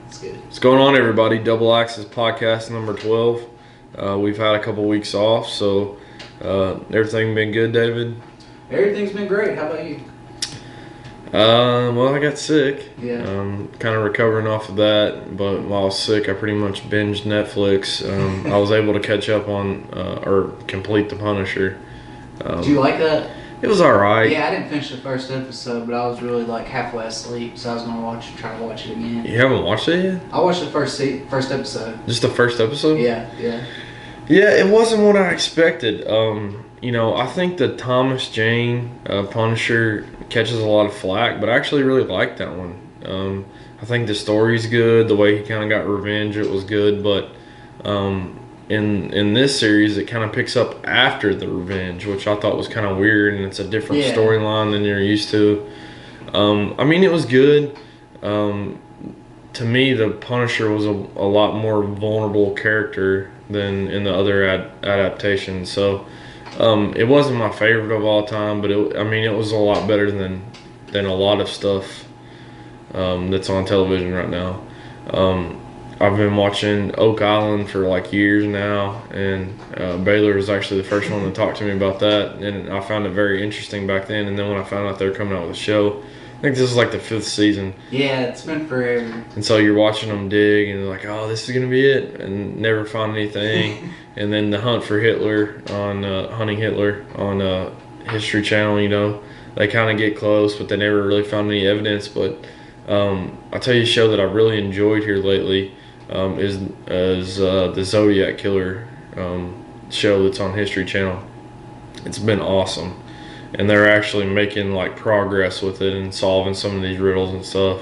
It's good. What's going on, everybody? Double Axis podcast number 12. We've had a couple weeks off, so everything been good, David? Everything's been great. How about you? Well, I got sick. Yeah. Kind of recovering off of that, but while I was sick, I pretty much binged Netflix. I was able to catch up on or complete The Punisher. Do you like that? It was alright. Yeah, I didn't finish the first episode, but I was really like halfway asleep, so I was gonna try to watch it again. You haven't watched it yet? I watched the first episode. Just the first episode? Yeah. Yeah, it wasn't what I expected. I think the Thomas Jane Punisher catches a lot of flack, but I actually really liked that one. I think the story's good. The way he kind of got revenge, it was good. But in this series, it kind of picks up after the revenge, which I thought was kind of weird, and it's a different storyline than you're used to. It was good. To me, the Punisher was a lot more vulnerable character than in the other adaptations. So it wasn't my favorite of all time, but it was a lot better than a lot of stuff that's on television right now. I've been watching Oak Island for like years now, and Baylor was actually the first one to talk to me about that, and I found it very interesting back then. And then when I found out they were coming out with a show, I think this is like the 5th season. Yeah, it's been forever. And so you're watching them dig, and they're like, "Oh, this is gonna be it," and never find anything. And then the hunt for Hitler on hunting Hitler on History Channel, they kind of get close, but they never really found any evidence. But I'll tell you a show that I really enjoyed here lately is the Zodiac Killer show that's on History Channel. It's been awesome, and they're actually making like progress with it and solving some of these riddles and stuff.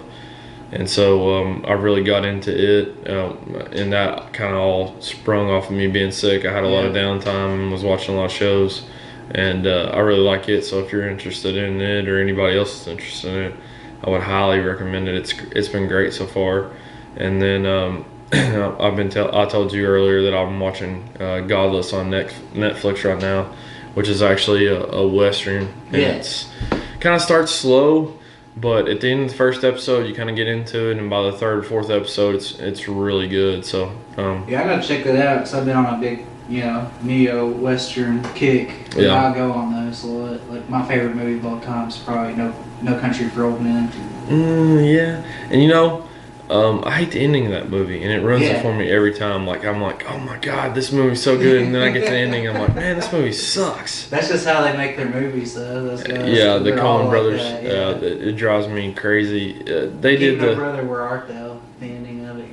And so I really got into it, and that kind of all sprung off of me being sick. I had a lot of downtime and was watching a lot of shows, and I really like it. So if you're interested in it, or anybody else is interested in it, I would highly recommend it. It's been great so far. And then I told you earlier that I'm watching Godless on Netflix right now, which is actually a Western. And it's kind of starts slow, but at the end of the first episode, you kind of get into it, and by the 3rd or 4th episode, it's really good. So I gotta check that out because I've been on a big neo-Western kick. Yeah. I go on those a lot. Like my favorite movie of all time is probably No Country for Old Men. Yeah, and I hate the ending of that movie, and it ruins it for me every time. Like I'm like, oh my god, this movie's so good, and then I get to the ending, I'm like, man, this movie sucks. That's just how they make their movies, though. Those guys. Yeah, the Coen brothers. Like it drives me crazy. They did My brother, where art thou? The ending of it.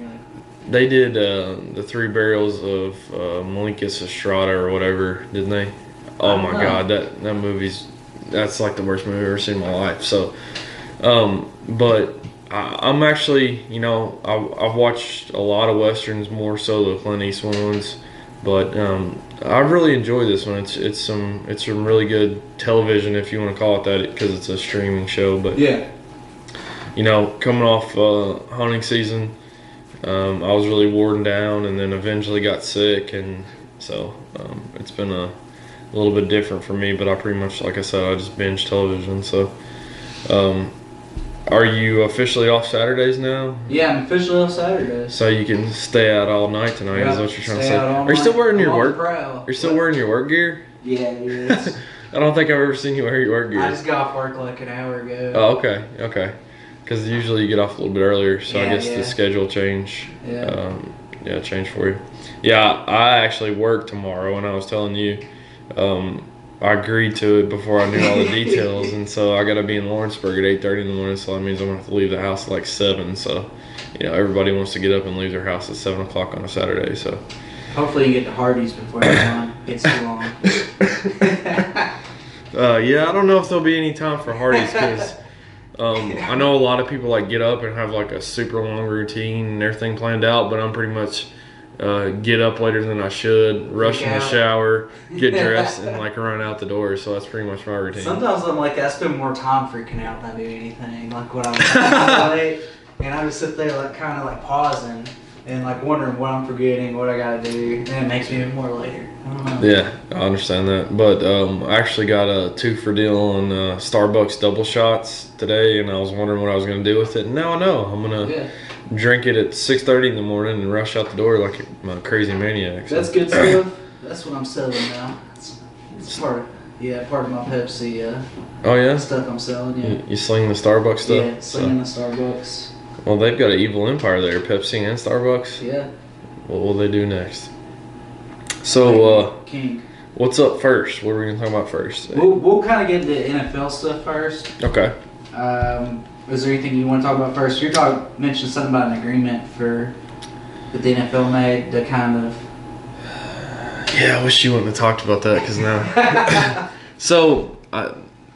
They did the 3 Burials of Malenkus Estrada or whatever, didn't they? Oh my god, that that's like the worst movie I've ever seen in my life. So, but I'm actually, I've watched a lot of Westerns, more so the Clint Eastwood ones, but I really enjoy this one. It's some really good television, if you want to call it that, because it's a streaming show. But coming off hunting season, I was really worn down, and then eventually got sick, and so it's been a little bit different for me. But I pretty much, like I said, I just binge television. So. Are you officially off Saturdays now? Yeah, I'm officially off Saturdays. So you can stay out all night tonight, is what you're trying to say. Are you still wearing your work? You're still wearing your work gear? Yeah, it is. I don't think I've ever seen you wear your work gear. I just got off work like an hour ago. Oh, okay. Because usually you get off a little bit earlier, so I guess the schedule change. Change for you. Yeah, I actually work tomorrow, and I was telling you. I agreed to it before I knew all the details, and so I got to be in Lawrenceburg at 8:30 in the morning, so that means I'm going to have to leave the house at like 7, so, everybody wants to get up and leave their house at 7 o'clock on a Saturday, so. Hopefully you get to Hardee's before your time gets too long. I don't know if there'll be any time for Hardee's, because I know a lot of people get up and have like a super long routine and everything planned out, but I'm pretty much get up later than I should, rush in the shower, get dressed, and run out the door. So that's pretty much my routine. Sometimes I'm like, I spend more time freaking out than I do anything. Like when I'm late, and I just sit there kind of pausing and wondering what I'm forgetting, what I gotta do, and it makes me even more later. I don't know. Yeah, I understand that. But I actually got a 2 for deal on Starbucks double shots today, and I was wondering what I was gonna do with it. And now I know I'm gonna drink it at 6:30 in the morning and rush out the door like a crazy maniac. So. That's good stuff. That's what I'm selling now. It's part of my Pepsi. Oh yeah. Stuff I'm selling. Yeah. You sling the Starbucks stuff. Yeah, slinging the Starbucks. Well, they've got an evil empire there, Pepsi and Starbucks. Yeah. What will they do next? So, King. What's up first? What are we gonna talk about first? We'll kind of get into NFL stuff first. Okay. Is there anything you want to talk about first? Mentioned something about an agreement that the NFL made to kind of. Yeah, I wish you wouldn't have talked about that because now. So,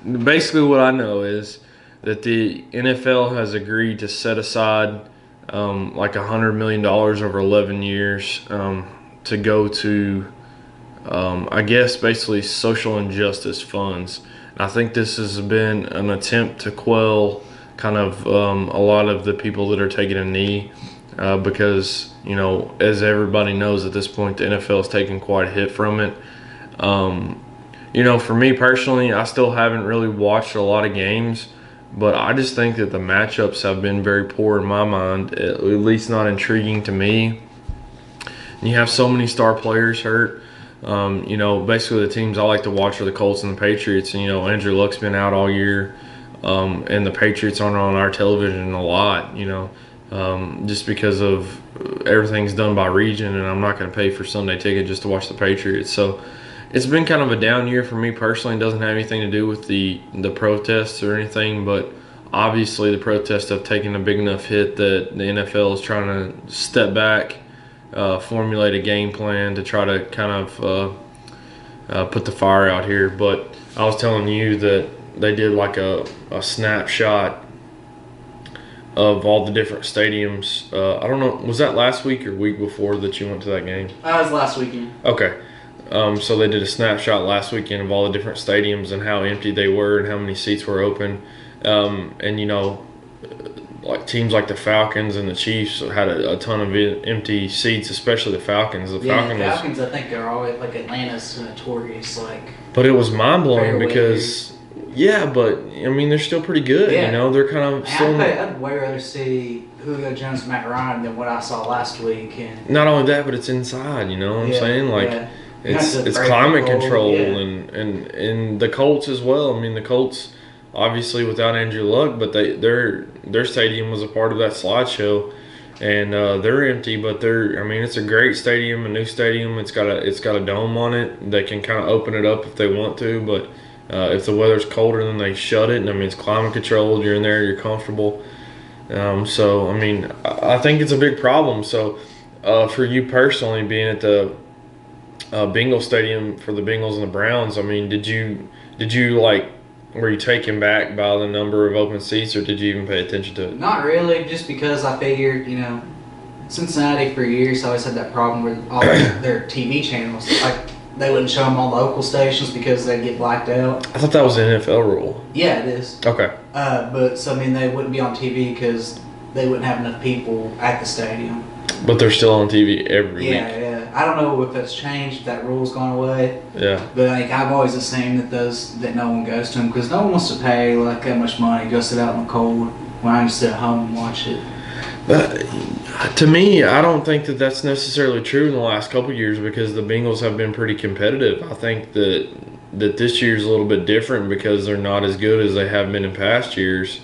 basically, what I know is that the NFL has agreed to set aside like $100 million over 11 years to go to, I guess, basically social injustice funds. And I think this has been an attempt to quell kind of a lot of the people that are taking a knee because, you know, as everybody knows at this point, the NFL is taking quite a hit from it. You know, for me personally, I still haven't really watched a lot of games, but I just think that the matchups have been very poor in my mind, at least not intriguing to me. And you have so many star players hurt. You know, basically the teams I like to watch are the Colts and the Patriots. And, you know, Andrew Luck's been out all year. And the Patriots aren't on our television a lot, you know, just because of everything's done by region, and I'm not going to pay for Sunday ticket just to watch the Patriots. So it's been kind of a down year for me personally. It doesn't have anything to do with the protests or anything, but obviously the protests have taken a big enough hit that the NFL is trying to step back, formulate a game plan to try to kind of put the fire out here. But I was telling you that they did like a snapshot of all the different stadiums. I don't know, was that last week or week before that you went to that game? That was last weekend. Okay. So they did a snapshot last weekend of all the different stadiums and how empty they were and how many seats were open. And, you know, like teams like the Falcons and the Chiefs had a ton of empty seats, especially the Falcons. The Falcons, I think, are always like Atlanta's notorious. But it was mind-blowing because... Yeah, but I mean they're still pretty good. Yeah. You know, they're kind of still. I'd way rather see Julio Jones and Matt Ryan than what I saw last week. And not only that, but it's inside. You know what I'm saying? Like it's climate control and the Colts as well. I mean the Colts obviously without Andrew Luck, but their stadium was a part of that slideshow, and they're empty. But it's a great stadium, a new stadium. It's got a dome on it. They can kind of open it up if they want to, but. If the weather's colder, then they shut it. And I mean, it's climate controlled. You're in there. You're comfortable. So, I mean, I think it's a big problem. So, for you personally, being at the Bengals stadium for the Bengals and the Browns, I mean, did you were you taken back by the number of open seats, or did you even pay attention to it? Not really, just because I figured, you know, Cincinnati for years always had that problem with all their TV channels. Like, they wouldn't show them on local stations because they'd get blacked out. I thought that was an NFL rule. Yeah, it is. Okay. But, so, I mean, they wouldn't be on TV because they wouldn't have enough people at the stadium. But they're still on TV every week. Yeah. I don't know if that's changed, if that rule's gone away. Yeah. But, like, I've always assumed that no one goes to them because no one wants to pay, like, that much money to go sit out in the cold when I can sit at home and watch it. But to me, I don't think that that's necessarily true in the last couple of years because the Bengals have been pretty competitive. I think that this year's a little bit different because they're not as good as they have been in past years.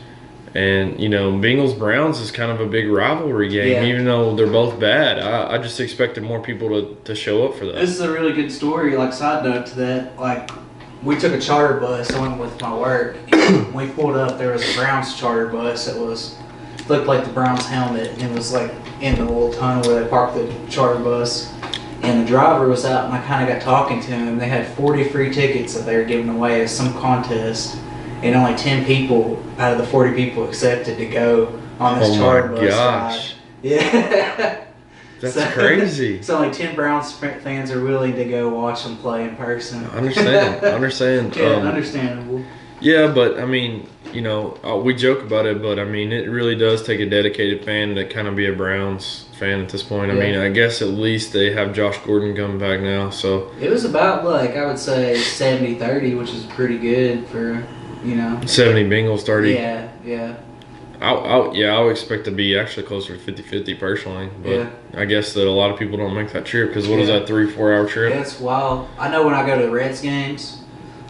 And, you know, Bengals-Browns is kind of a big rivalry game, even though they're both bad. I just expected more people to show up for that. This is a really good story, like, side note to that. Like, we took a charter bus. I went with my work. And when we pulled up, there was a Browns charter bus that looked like the Browns helmet, and it was like in the little tunnel where they parked the charter bus. And the driver was out, and I kind of got talking to him. They had 40 free tickets that they were giving away as some contest, and only 10 people out of the 40 people accepted to go on this charter bus. Oh my gosh! Yeah, that's crazy. So only 10 Browns fans are willing to go watch them play in person. I understand. Yeah, understandable. Yeah, but I mean, you know, we joke about it, but I mean, it really does take a dedicated fan to kind of be a Browns fan at this point. I mean, I guess at least they have Josh Gordon coming back now, so. It was about, like, I would say 70-30, which is pretty good for, you know. 70 Bengals, 30. Yeah. I would expect to be actually closer to 50-50 personally. But Yeah. I guess that a lot of people don't make that trip because what is that, 3-4 hour trip? Yeah, it's wild. I know when I go to the Reds games,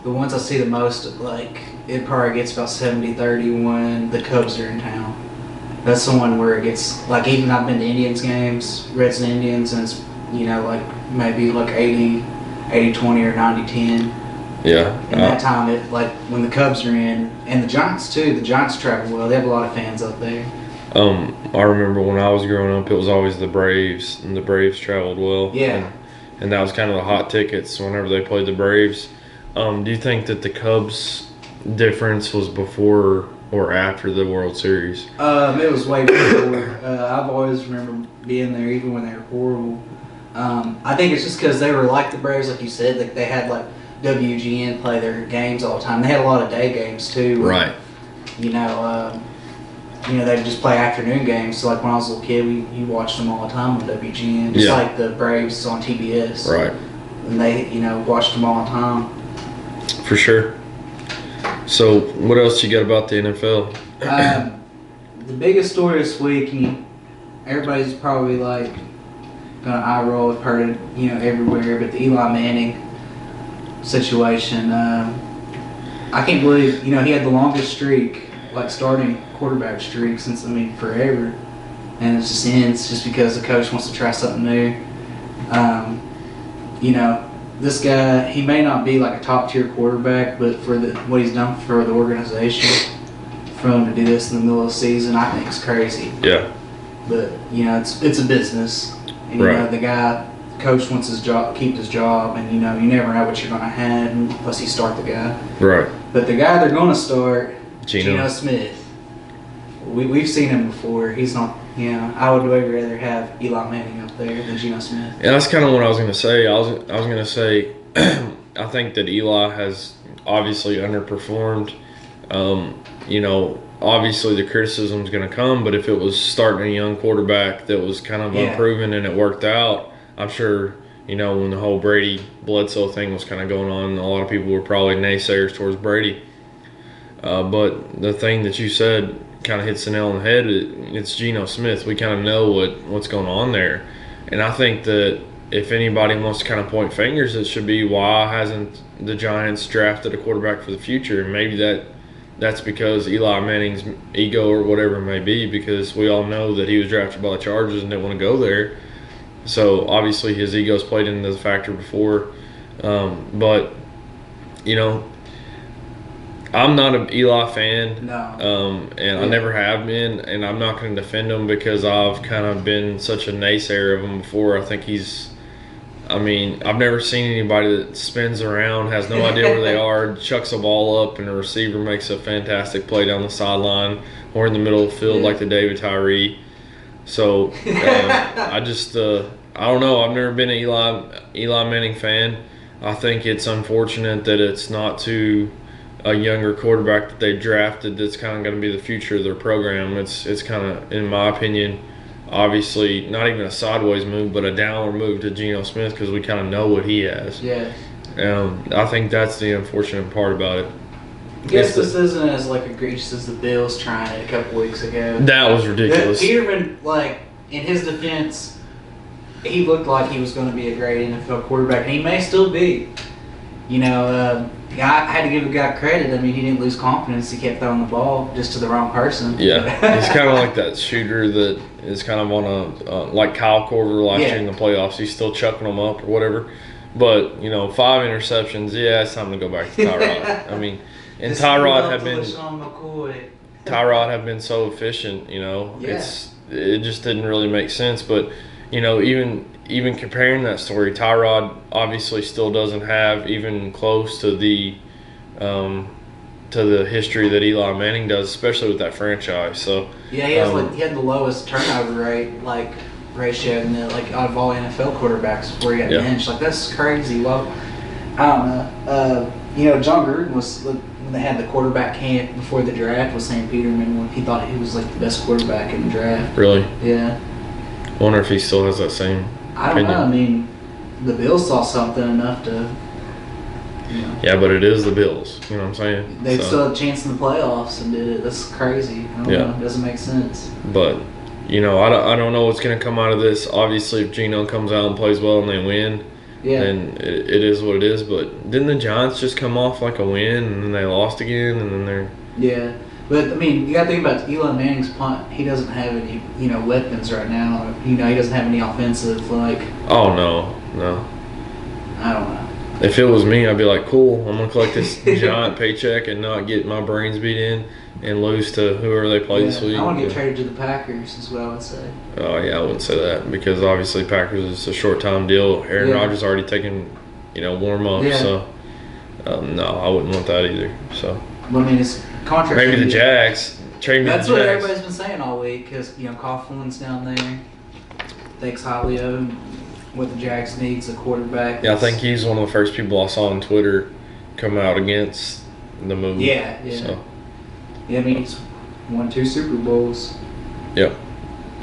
the ones I see the most, like, it probably gets about 70-30 when the Cubs are in town. That's the one where it gets, like, even I've been to Indians games, Reds and Indians, and it's, you know, like, maybe like 80-20 or 90-10. Yeah. And that time, it, like, when the Cubs are in, and the Giants, too, the Giants travel well. They have a lot of fans up there. I remember when I was growing up, it was always the Braves, and the Braves traveled well. Yeah. And that was kind of the hot tickets whenever they played the Braves. Do you think that the Cubs difference was before or after the World Series? It was way before. I've always remembered being there, even when they were horrible. I think it's just because they were like the Braves, like you said. Like they had like WGN play their games all the time. They had a lot of day games too. Right. You know, they'd just play afternoon games. So like when I was a little kid, you watched them all the time on WGN, just like the Braves on TBS. Right. And they, watched them all the time. For sure. So, what else you got about the NFL? The biggest story this week, everybody's probably like gonna eye roll. I've heard it, everywhere. But the Eli Manning situation, I can't believe, he had the longest streak, like starting quarterback streak since forever, and it just ends just because the coach wants to try something new. This guy, he may not be like a top tier quarterback, but for what he's done for the organization, for him to do this in the middle of the season, I think it's crazy. Yeah. But it's a business, and the coach wants his job, keep his job, and you never know what you're gonna have unless you start the guy. Right. But the guy they're gonna start, Geno Smith. We've seen him before. He's not. I would way rather have Eli Manning up there than Geno Smith. And that's kind of what I was going to say. I was going to say, I think that Eli has obviously underperformed. Obviously the criticism is going to come, but if it was starting a young quarterback that was kind of unproven and it worked out, I'm sure, when the whole Brady Bledsoe thing was kind of going on, a lot of people were probably naysayers towards Brady. But the thing that you said kind of hits the nail on the head. It's Geno Smith. We kind of know what's going on there, and I think that if anybody wants to kind of point fingers, it should be why hasn't the Giants drafted a quarterback for the future? And maybe that's because Eli Manning's ego or whatever it may be, because we all know that he was drafted by the Chargers and didn't want to go there. So obviously his ego's played into the factor before, but I'm not an Eli fan, and I never have been, and I'm not going to defend him because I've kind of been such a naysayer of him before. I think I've never seen anybody that spins around, has no idea where they are, chucks a ball up, and a receiver makes a fantastic play down the sideline or in the middle of the field like the David Tyree. So I don't know. I've never been an Eli Manning fan. I think it's unfortunate that it's not to a younger quarterback that they drafted that's kind of going to be the future of their program. It's kind of, in my opinion, obviously not even a sideways move, but a downward move to Geno Smith because we kind of know what he has. Yeah. I think that's the unfortunate part about it. I guess this isn't as egregious as the Bills trying it a couple weeks ago. That was ridiculous. Peterman, in his defense, he looked like he was going to be a great NFL quarterback, and he may still be. I had to give the guy credit. He didn't lose confidence. He kept throwing the ball just to the wrong person. Yeah, he's kind of like that shooter that is kind of on a like Kyle Korver last year in the playoffs. He's still chucking them up or whatever. But 5 interceptions. Yeah, it's time to go back to Tyrod. And Tyrod have been so efficient. It just didn't really make sense. But even comparing that story, Tyrod obviously still doesn't have even close to the history that Eli Manning does, especially with that franchise. So yeah, he had the lowest turnover rate ratio in out of all NFL quarterbacks before he got benched. That's crazy. Well, I don't know. John Gruden was when they had the quarterback camp before the draft with Sam Peterman when he thought he was the best quarterback in the draft. Really? Yeah. I wonder if he still has that same. I don't know. The Bills saw something enough to You know? Yeah, but it is the Bills. You know what I'm saying? They still had a chance in the playoffs and did it. That's crazy. I don't know. It doesn't make sense. But, you know, I don't know what's going to come out of this. Obviously, if Geno comes out and plays well and they win, then it is what it is. But didn't the Giants just come off like a win and then they lost again and then they're... Yeah. But, I mean, you got to think about Eli Manning's punt. He doesn't have any, weapons right now. He doesn't have any offensive, Oh, no. I don't know. If it was me, I'd be like, cool, I'm going to collect this giant paycheck and not get my brains beat in and lose to whoever they play this week. I want to get traded to the Packers is what I would say. Oh, yeah, I wouldn't say that because obviously Packers is a short-time deal. Aaron Rodgers already taken, warm-up. Yeah. So, no, I wouldn't want that either. So, Well, I mean, it's contract. Maybe the Jags. Trade me the That's Jags. what everybody's been saying all week because, Coughlin's down there. Thanks highly of him. What the Jags needs, a quarterback. Yeah, I think he's one of the first people I saw on Twitter come out against the move. Yeah. So. Yeah, I mean, he's won 2 Super Bowls. Yep.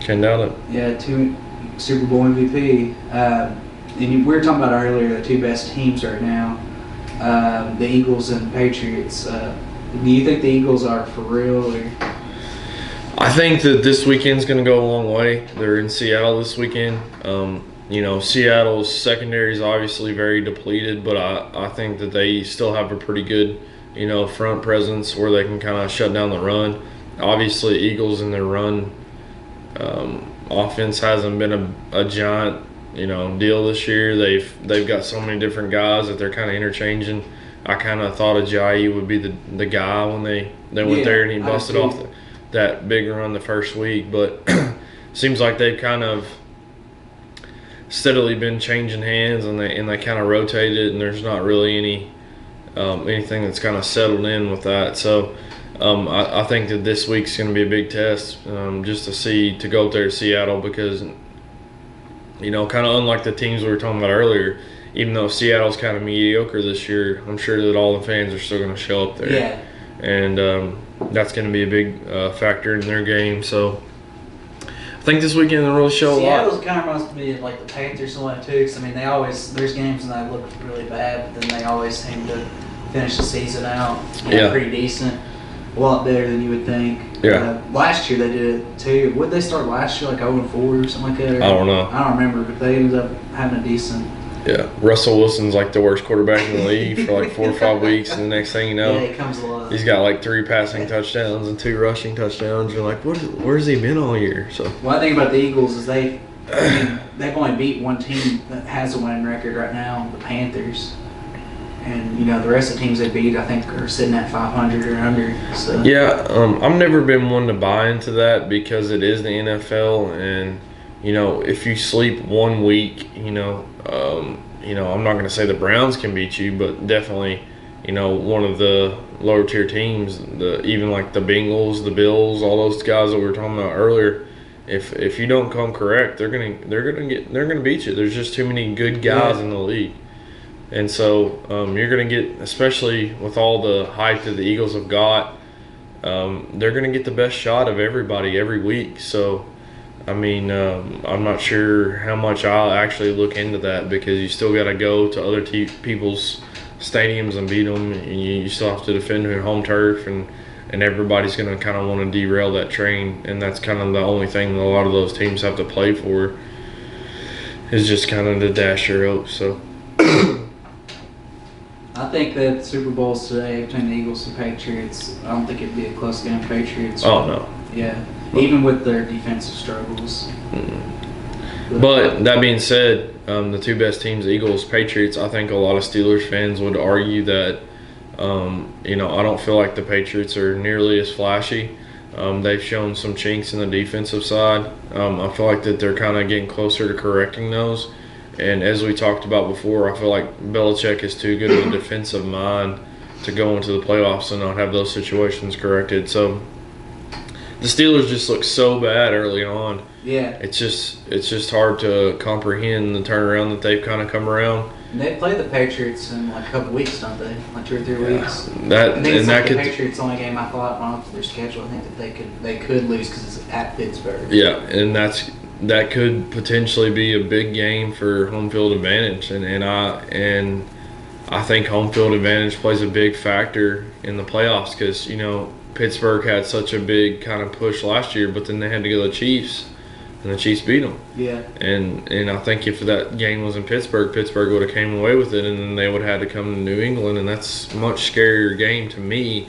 Can't doubt it. Yeah, 2 Super Bowl MVP. And we were talking about earlier the 2 best teams right now, the Eagles and Patriots. Do you think the Eagles are for real? Or? I think that this weekend's going to go a long way. They're in Seattle this weekend. Seattle's secondary is obviously very depleted, but I think that they still have a pretty good, front presence where they can kind of shut down the run. Obviously, Eagles in their run offense hasn't been a giant, deal this year. They've got so many different guys that they're kind of interchanging. I kind of thought Ajayi would be the guy when they went there and he busted off that big run the first week, but seems like they've kind of steadily been changing hands and they kind of rotated and there's not really anything that's kind of settled in with that. So I think that this week's going to be a big test just to go up there to Seattle because kind of unlike the teams we were talking about earlier, even though Seattle's kind of mediocre this year, I'm sure that all the fans are still going to show up there. Yeah. And that's going to be a big factor in their game. So I think this weekend will really show a lot. Seattle's kind of reminds me of like the Panthers and too. Because I mean, there's games and they look really bad, but then they always seem to finish the season out pretty decent, a lot better than you would think. Yeah. Last year they did it too. What did they start last year, like 0-4 or something like that? I don't know. I don't remember, but they ended up having a decent. Yeah, Russell Wilson's like the worst quarterback in the league for like 4 or 5 weeks, and the next thing you know, he comes alive. He's got like 3 passing touchdowns and 2 rushing touchdowns. You're like, where's he been all year? So one thing about the Eagles is they've only beat one team that has a winning record right now, the Panthers. And the rest of the teams they beat, I think, are sitting at 500 or under. So. Yeah, I've never been one to buy into that because it is the NFL, and if you sleep 1 week, I'm not going to say the Browns can beat you, but definitely, one of the lower tier teams, even like the Bengals, the Bills, all those guys that we were talking about earlier. If you don't come correct, they're gonna beat you. There's just too many good guys in the league, and so you're gonna get, especially with all the hype that the Eagles have got, they're gonna get the best shot of everybody every week. So. I mean, I'm not sure how much I'll actually look into that because you still got to go to other people's stadiums and beat them, and you still have to defend your home turf, and everybody's going to kind of want to derail that train, and that's kind of the only thing that a lot of those teams have to play for is just kind of to dash your hopes. So I think that Super Bowls today between the Eagles and Patriots, I don't think it'd be a close game. Patriots. Oh, no. Yeah. Even with their defensive struggles. But that being said, the 2 best teams, Eagles, Patriots, I think a lot of Steelers fans would argue that, I don't feel like the Patriots are nearly as flashy. They've shown some chinks in the defensive side. I feel like that they're kind of getting closer to correcting those. And as we talked about before, I feel like Belichick is too good of a defensive mind to go into the playoffs and not have those situations corrected. So the Steelers just look so bad early on. Yeah. It's just hard to comprehend the turnaround that they've kind of come around. And they play the Patriots in like a couple weeks, don't they? Like 2 or 3 weeks. I think it's like the Patriots' only game I thought off their schedule. I think that they could lose because it's at Pittsburgh. Yeah, and that could potentially be a big game for home field advantage, and I think home field advantage plays a big factor in the playoffs because, you know, Pittsburgh had such a big kind of push last year, but then they had to go to the Chiefs, and the Chiefs beat them. Yeah. And I think if that game was in Pittsburgh, Pittsburgh would have came away with it, and then they would have had to come to New England, and that's a much scarier game to me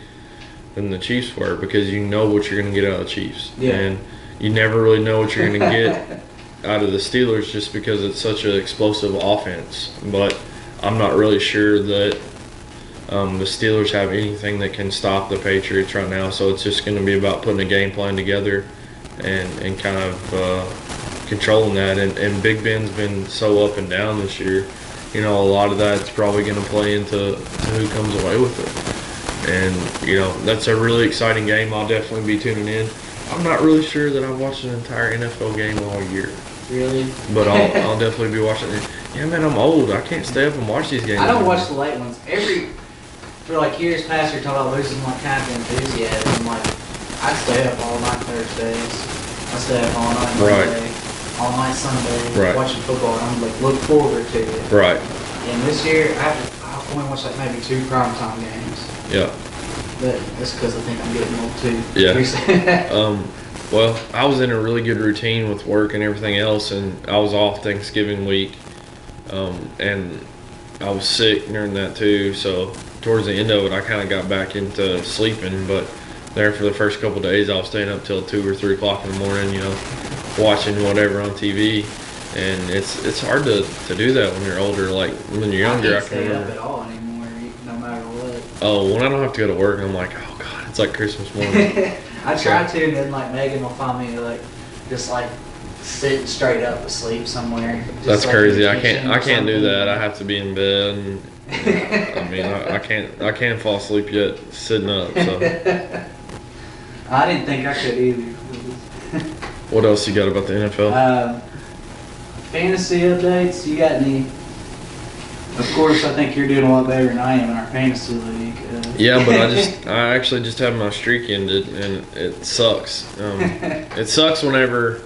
than the Chiefs were because you know what you're going to get out of the Chiefs. Yeah. And you never really know what you're going to get out of the Steelers just because it's such an explosive offense. But I'm not really sure that the Steelers have anything that can stop the Patriots right now. So it's just going to be about putting a game plan together and kind of controlling that. And Big Ben's been so up and down this year. You know, a lot of that's probably going to play into who comes away with it. And, you know, that's a really exciting game. I'll definitely be tuning in. I'm not really sure that I've watched an entire NFL game all year. Really? But I'll definitely be watching it. Yeah, man, I'm old. I can't stay up and watch these games. I don't watch the late ones. For like years past, you're talking about losing like kind of enthusiasm. Like, I stay up all night Thursdays. I stay up all night Monday, all night Sunday, watching football, and I'm like, look forward to it. Right. And this year, I've only watched like maybe 2 primetime games. Yeah. But that's because I think I'm getting old too. Yeah. Well, I was in a really good routine with work and everything else, and I was off Thanksgiving week, and I was sick during that too. So towards the end of it, I kind of got back into sleeping. But there for the first couple of days, I was staying up till 2 or 3 o'clock in the morning, you know, watching whatever on TV. And it's hard to do that when you're older. Like when you're younger, I can't stay up at all anymore, no matter what. Oh, when I don't have to go to work, I'm like, oh God, it's like Christmas morning. I try to, and then like Megan will find me like just like sitting straight up asleep somewhere. That's like crazy. I can't do that. I have to be in bed. And, I mean, I can't fall asleep yet sitting up. So I didn't think I could either. What else you got about the NFL? Fantasy updates. You got any? Of course, I think you're doing a lot better than I am in our fantasy league. Yeah, but I actually just had my streak ended, and it sucks. It sucks whenever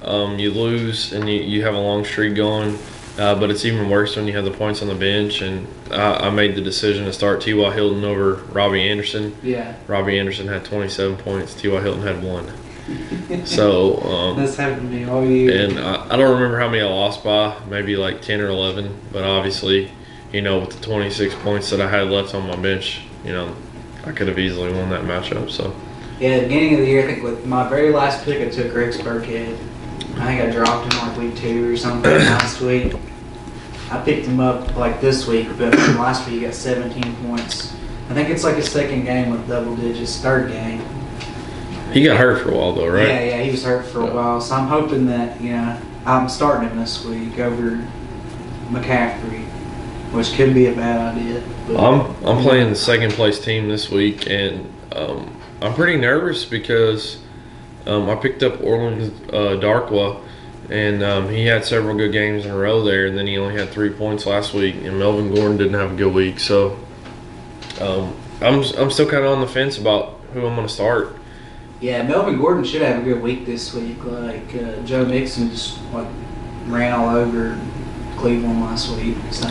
you lose and you have a long streak going, but it's even worse when you have the points on the bench. And I made the decision to start T.Y. Hilton over Robbie Anderson. Yeah. Robbie Anderson had 27 points. T.Y. Hilton had 1. So that's happened to me all year. And I don't remember how many I lost by, maybe like 10 or 11. But obviously, you know, with the 26 points that I had left on my bench, you know, I could have easily won that matchup. So yeah, at the beginning of the year, I think with my very last pick, I took Rex Burkhead. I think I dropped him like week 2 or something last week. I picked him up like this week, but last week he got 17 points. I think it's like his second game with double digits, third game. He got hurt for a while though, right? Yeah, he was hurt for a while. So I'm hoping that, you know, I'm starting him this week over McCaffrey, which could be a bad idea. But I'm playing the second place team this week, and I'm pretty nervous because I picked up Orland Darkwa, and he had several good games in a row there, and then he only had 3 points last week, and Melvin Gordon didn't have a good week. So I'm still kind of on the fence about who I'm going to start. Yeah, Melvin Gordon should have a good week this week. Like Joe Mixon just ran all over Cleveland last week. So,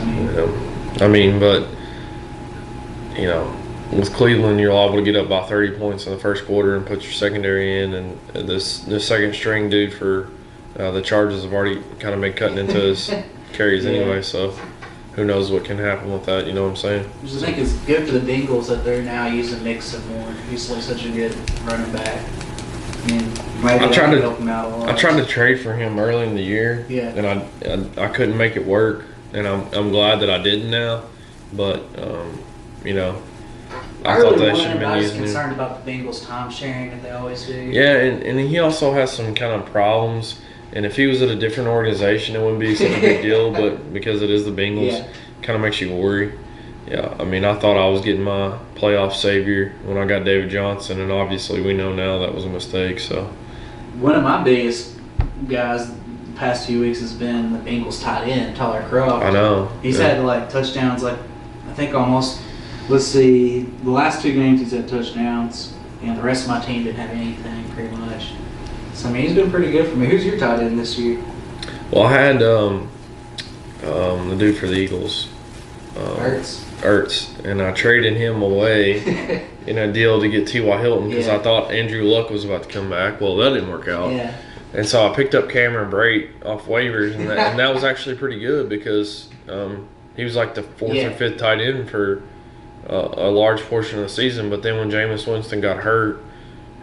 I mean, but you know, with Cleveland, you're liable to get up by 30 points in the first quarter and put your secondary in, and this second string dude for the Chargers have already kind of been cutting into his carries anyway. So who knows what can happen with that? You know what I'm saying? Which I think is good for the Bengals that they're now using Mixon more. He's like such a good running back. And maybe I tried to help him out a lot. I tried to trade for him early in the year, and I couldn't make it work, and I'm glad that I didn't now. But you know, I thought they should have been using him. I was concerned about the Bengals time sharing that they always do. Yeah, and he also has some kind of problems. And if he was at a different organization, it wouldn't be such a big deal. But because it is the Bengals, kind of makes you worry. Yeah, I mean, I thought I was getting my playoff savior when I got David Johnson, and obviously we know now that was a mistake. So one of my biggest guys the past few weeks has been the Bengals tight end, Tyler Croft. I know. He's had like touchdowns, like I think almost. Let's see, the last 2 games he's had touchdowns, and the rest of my team didn't have anything pretty much. So I mean, he's been pretty good for me. Who's your tight end this year? Well, I had the dude for the Eagles. Ertz, and I traded him away in a deal to get T.Y. Hilton because I thought Andrew Luck was about to come back. Well, that didn't work out. Yeah. And so I picked up Cameron Brate off waivers, and that was actually pretty good because he was like the fourth or fifth tight end for a large portion of the season. But then when Jameis Winston got hurt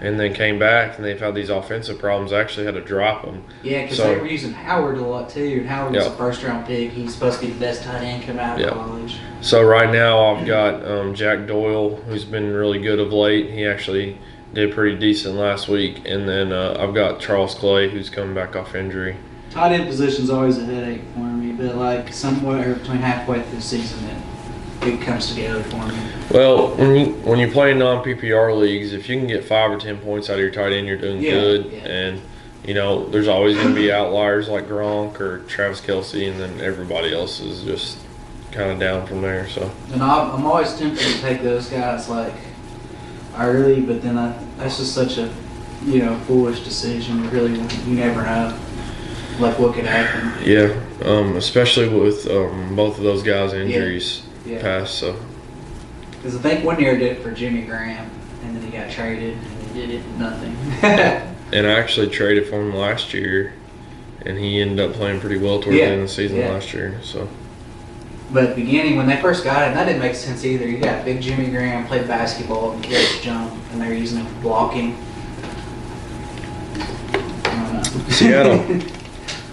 and then came back and they've had these offensive problems, I actually had to drop him. Yeah, because they were using Howard a lot too. And Howard was a first-round pick. He's supposed to be the best tight end coming out of college. So right now I've got Jack Doyle, who's been really good of late. He actually did pretty decent last week. And then I've got Charles Clay, who's coming back off injury. Tight end position's always a headache for me, but like somewhere between halfway through the season it comes together for me. Well, when you play non-PPR leagues, if you can get 5 or 10 points out of your tight end, you're doing good. Yeah. And, there's always going to be outliers like Gronk or Travis Kelce, and then everybody else is just kind of down from there. So. And I'm always tempted to take those guys like early, but then that's just such a foolish decision. Really, you never know like what could happen. Yeah, especially with both of those guys' injuries. Pass, so. Because I think one year I did it for Jimmy Graham, and then he got traded, and he did it nothing. And I actually traded for him last year, and he ended up playing pretty well towards the end of the season last year. So. But at the beginning, when they first got him, that didn't make sense either. You got big Jimmy Graham, played basketball, and carries jump, and they're using him for blocking. I don't know.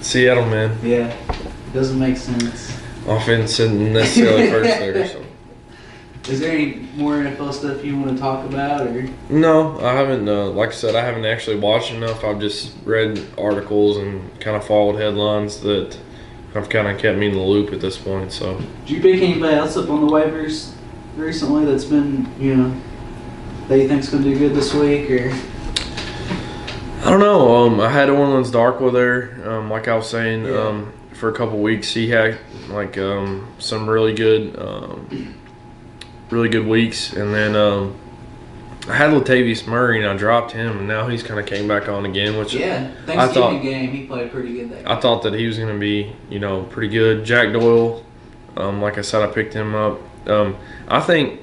Seattle, man. Yeah, it doesn't make sense. Offense isn't necessarily first there. So. Is there any more NFL stuff you want to talk about? Or? No, I haven't. Like I said, I haven't actually watched enough. I've just read articles and kind of followed headlines that have kind of kept me in the loop at this point. So. Did you pick anybody else up on the waivers recently that's been, that you think's going to do good this week? Or? I don't know. I had Orleans Darkweather, like I was saying, for a couple weeks. He had like some really good weeks, and then I had Latavius Murray and I dropped him, and now he's kind of came back on again. Which Thanksgiving game he played pretty good that game. I thought that he was going to be pretty good. Jack Doyle, like I said, I picked him up. I think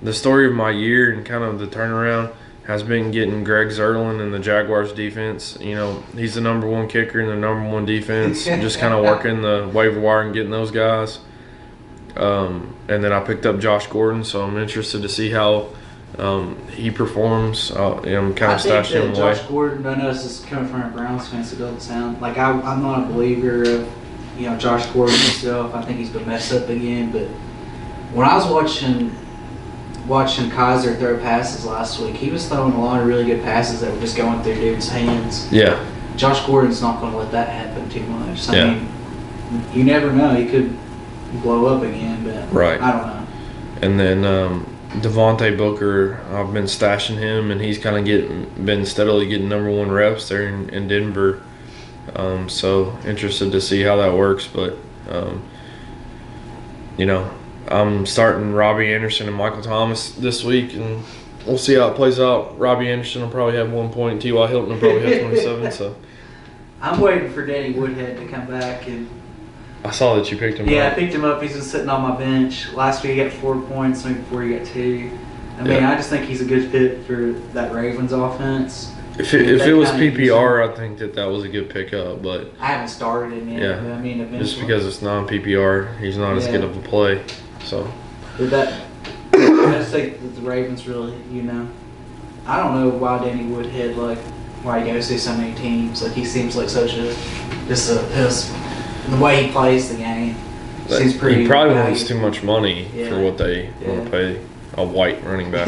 the story of my year and kind of the turnaround has been getting Greg Zerlin and the Jaguars defense. He's the number one kicker and the number one defense. Just kind of working the waiver wire and getting those guys. And then I picked up Josh Gordon, so I'm interested to see how he performs. I'm kind of stashing him away. Josh Gordon, I know this is coming from a Browns fan, so it doesn't sound like I'm not a believer of Josh Gordon himself. I think he's been messed up again. But when I was watching Kaiser throw passes last week, he was throwing a lot of really good passes that were just going through dudes' hands. Yeah. Josh Gordon's not going to let that happen too much. I mean, you never know. He could blow up again, but I don't know. And then Devontae Booker, I've been stashing him, and he's kind of been steadily getting number one reps there in Denver. So interested to see how that works, but I'm starting Robbie Anderson and Michael Thomas this week, and we'll see how it plays out. Robbie Anderson will probably have 1 point. T.Y. Hilton will probably have 27. So I'm waiting for Danny Woodhead to come back. And I saw that you picked him up. Yeah, I picked him up. He's been sitting on my bench. Last week he got 4 points. The week before he got 2. I just think he's a good fit for that Ravens offense. If it was PPR, I think that was a good pickup, but I haven't started him yet. Yeah, but eventually. Just because it's non-PPR, he's not as good of a play. So, I just think that the Ravens really, I don't know why Danny Woodhead, why he goes through so many teams. He seems like such the way he plays the game seems pretty. He probably wants too much money for what they want to pay a white running back.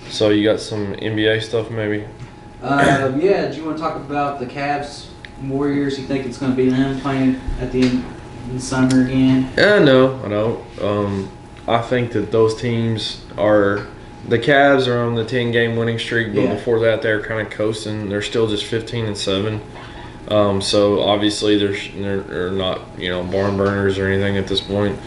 So you got some NBA stuff maybe? Do you want to talk about the Cavs Warriors? You think it's going to be them playing at the end of the summer again? No, I don't. I think that those teams the Cavs are on the 10-game winning streak, but before that they're kind of coasting. They're still just 15-7. So obviously they're not barn burners or anything at this point.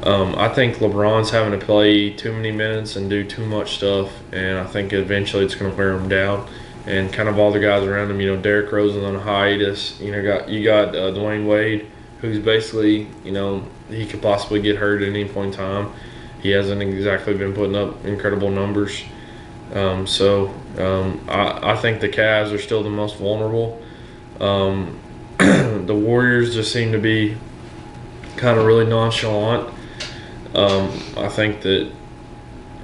I think LeBron's having to play too many minutes and do too much stuff, and I think eventually it's going to wear him down. And kind of all the guys around him, Derrick Rose is on a hiatus. You got Dwayne Wade, who's basically, you know, he could possibly get hurt at any point in time. He hasn't exactly been putting up incredible numbers. I think the Cavs are still the most vulnerable. The Warriors just seem to be kind of really nonchalant. I think that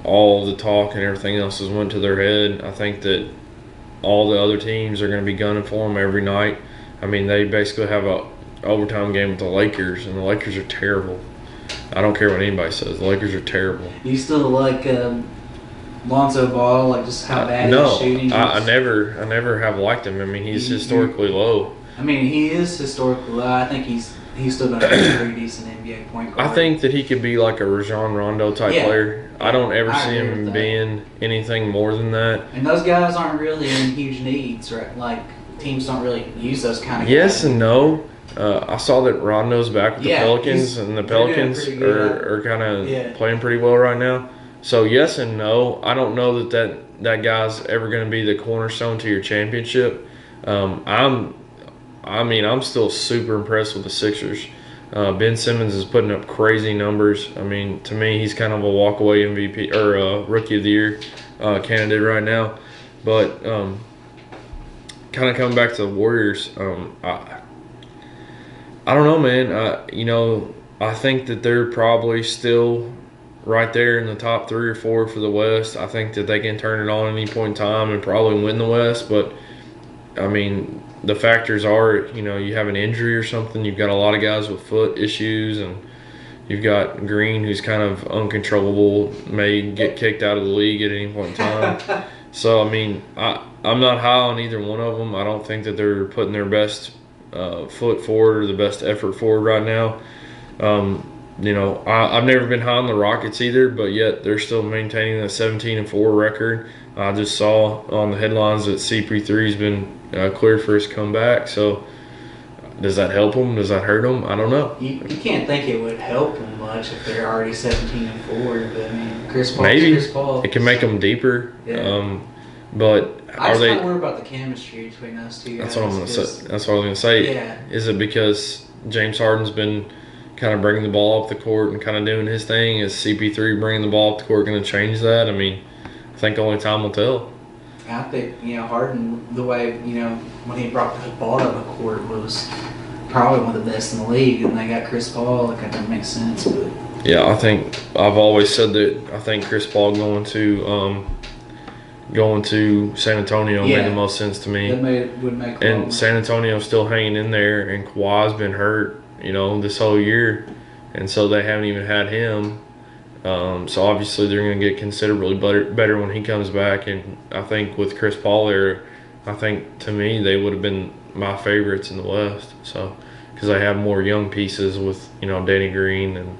all the talk and everything else has went to their head. I think that all the other teams are going to be gunning for them every night. I mean, they basically have a overtime game with the Lakers, and the Lakers are terrible. I don't care what anybody says. The Lakers are terrible. You still like Lonzo Ball, like just how bad he's shooting? No, I never have liked him. I mean, he's historically low. I mean, he is historically low. I think he's still going to be a pretty decent NBA point guard. I think that he could be like a Rajon Rondo type player. I don't ever see him being anything more than that. And those guys aren't really in huge needs, right? Like, teams don't really use those kind of guys. Yes and no. I saw that Rondo's back with the Pelicans, and the Pelicans are kind of playing pretty well right now. So yes and no. I don't know that guy's ever going to be the cornerstone to your championship. I'm still super impressed with the Sixers. Ben Simmons is putting up crazy numbers. I mean, to me, he's kind of a walkaway MVP or Rookie of the Year candidate right now. But kind of coming back to the Warriors, I don't know, man. I think that they're probably still right there in the top 3 or 4 for the West. I think that they can turn it on at any point in time and probably win the West. But, I mean, the factors are, you have an injury or something. You've got a lot of guys with foot issues, and you've got Green, who's kind of uncontrollable, may get kicked out of the league at any point in time. So, I mean, I'm not high on either one of them. I don't think that they're putting their best foot forward or the best effort forward right now. I've never been high on the Rockets either, but yet they're still maintaining a 17-4 record. I just saw on the headlines that CP3's been cleared for his comeback. So does that help them? Does that hurt them? I don't know. You can't think it would help them much if they're already 17-4. But I mean, Chris Paul. Maybe Chris Paul. It can make them deeper. Yeah. But I just don't worry about the chemistry between us two guys. That's what I'm gonna say. That's what I was gonna say. Yeah. Is it because James Harden's been kind of bringing the ball up the court and kind of doing his thing? Is CP3 bringing the ball up the court going to change that? I mean, I think only time will tell. I think Harden, the way when he brought the ball up the court was probably one of the best in the league, and they got Chris Paul. Like, that doesn't make sense, but yeah, I think I've always said that I think Chris Paul going to San Antonio made the most sense to me. Would make. And San Antonio's still hanging in there, and Kawhi's been hurt, this whole year, and so they haven't even had him. So obviously they're going to get considerably better when he comes back. And I think with Chris Paul there, I think to me they would have been my favorites in the West. So because they have more young pieces with Danny Green and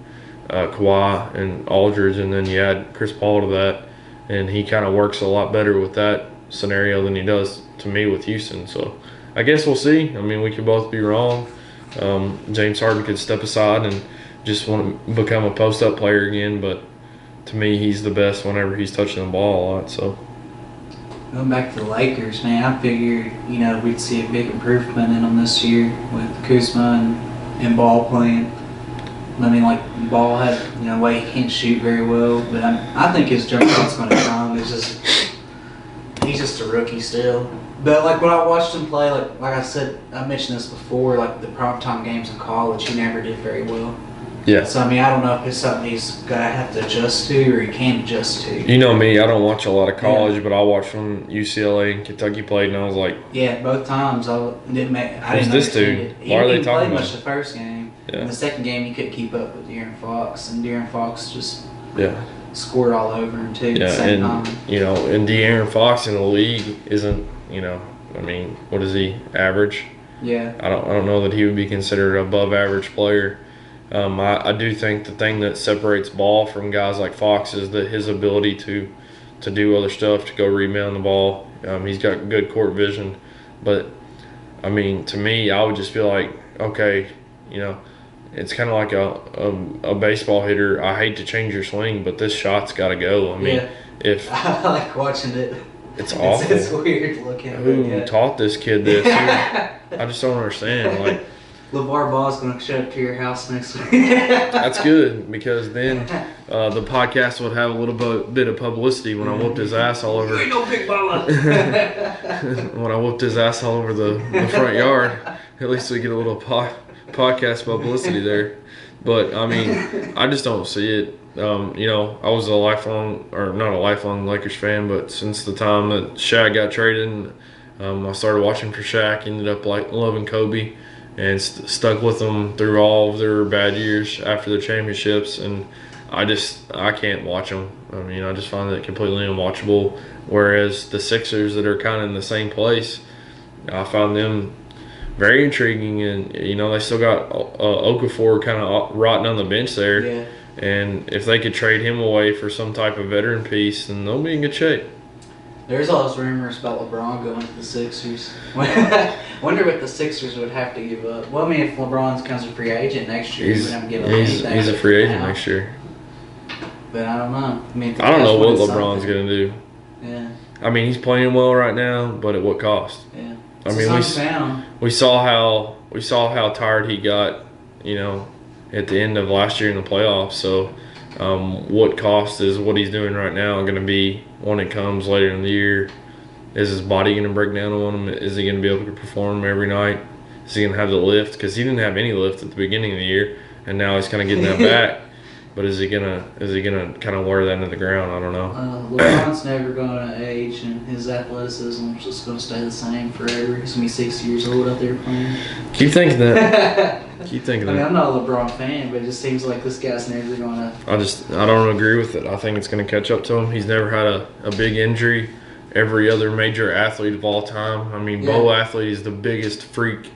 Kawhi and Aldridge, and then you add Chris Paul to that, and he kind of works a lot better with that scenario than he does to me with Houston. So I guess we'll see. I mean, we could both be wrong. James Harden could step aside and just want to become a post-up player again, but to me, he's the best whenever he's touching the ball a lot. So going back to the Lakers, man, I figured we'd see a big improvement in them this year with Kuzma and Ball playing. I mean, like, Ball had a way he can't shoot very well, but I think his jump shot's going to come. He's just a rookie still. But like when I watched him play, like I said, I mentioned this before, like the primetime games in college, he never did very well. Yeah. So I mean, I don't know if it's something he's gonna have to adjust to or he can adjust to. You know me, I don't watch a lot of college, but I watched when UCLA and Kentucky played, and I was like, yeah, both times I didn't who's this dude? Why are they talking about? He played much the first game. Yeah. In the second game, he couldn't keep up with De'Aaron Fox, and De'Aaron Fox just scored all over him too. Yeah, at the same and time. And De'Aaron Fox in the league isn't, I mean, what is he, average? Yeah. I don't know that he would be considered an above average player. I do think the thing that separates Ball from guys like Fox is that his ability to do other stuff, to go rebound the ball. He's got good court vision. But, I mean, to me, I would just feel like, okay, it's kind of like a baseball hitter. I hate to change your swing, but this shot's got to go. I mean, if I like watching it. It's awful. It's weird looking. Who taught this kid this? I just don't understand. Like, LeVar Ball's going to show up to your house next week. That's good, because then the podcast would have a little bit of publicity when I whooped his ass all over. You ain't no big fella. When I whooped his ass all over the front yard, at least we get a little podcast publicity there. But I mean, I just don't see it. You know, I was not a lifelong Lakers fan, but since the time that Shaq got traded, I started watching for Shaq. Ended up loving Kobe, and stuck with them through all of their bad years after their championships. And I can't watch them. I mean, I just find it completely unwatchable. Whereas the Sixers, that are kind of in the same place, I found them very intriguing. And you know, they still got Okafor kind of rotting on the bench there. Yeah. And if they could trade him away for some type of veteran piece, then they'll be in good shape. There's all those rumors about LeBron going to the Sixers. Wonder what the Sixers would have to give up. Well, I mean, if LeBron becomes a free agent next year, he would have to give up anything. He's a free agent next year. But I don't know. I mean, I don't know what LeBron's going to do. Yeah. I mean, he's playing well right now, but at what cost? Yeah. I mean, we saw how tired he got, you know, at the end of last year in the playoffs. So, what cost is what he's doing right now going to be when it comes later in the year? Is his body going to break down on him? Is he going to be able to perform every night? Is he going to have the lift? Because he didn't have any lift at the beginning of the year, and now he's kind of getting that back. But is he gonna kind of wear that into the ground? I don't know. LeBron's never going to age, and his athleticism is just going to stay the same forever. He's going to be 60 years old out there playing. Keep thinking that. Keep thinking that. I mean, I'm not a LeBron fan, but it just seems like this guy's never going to. I don't agree with it. I think it's going to catch up to him. He's never had a big injury. Every other major athlete of all time. I mean, Bo Athlete is the biggest freak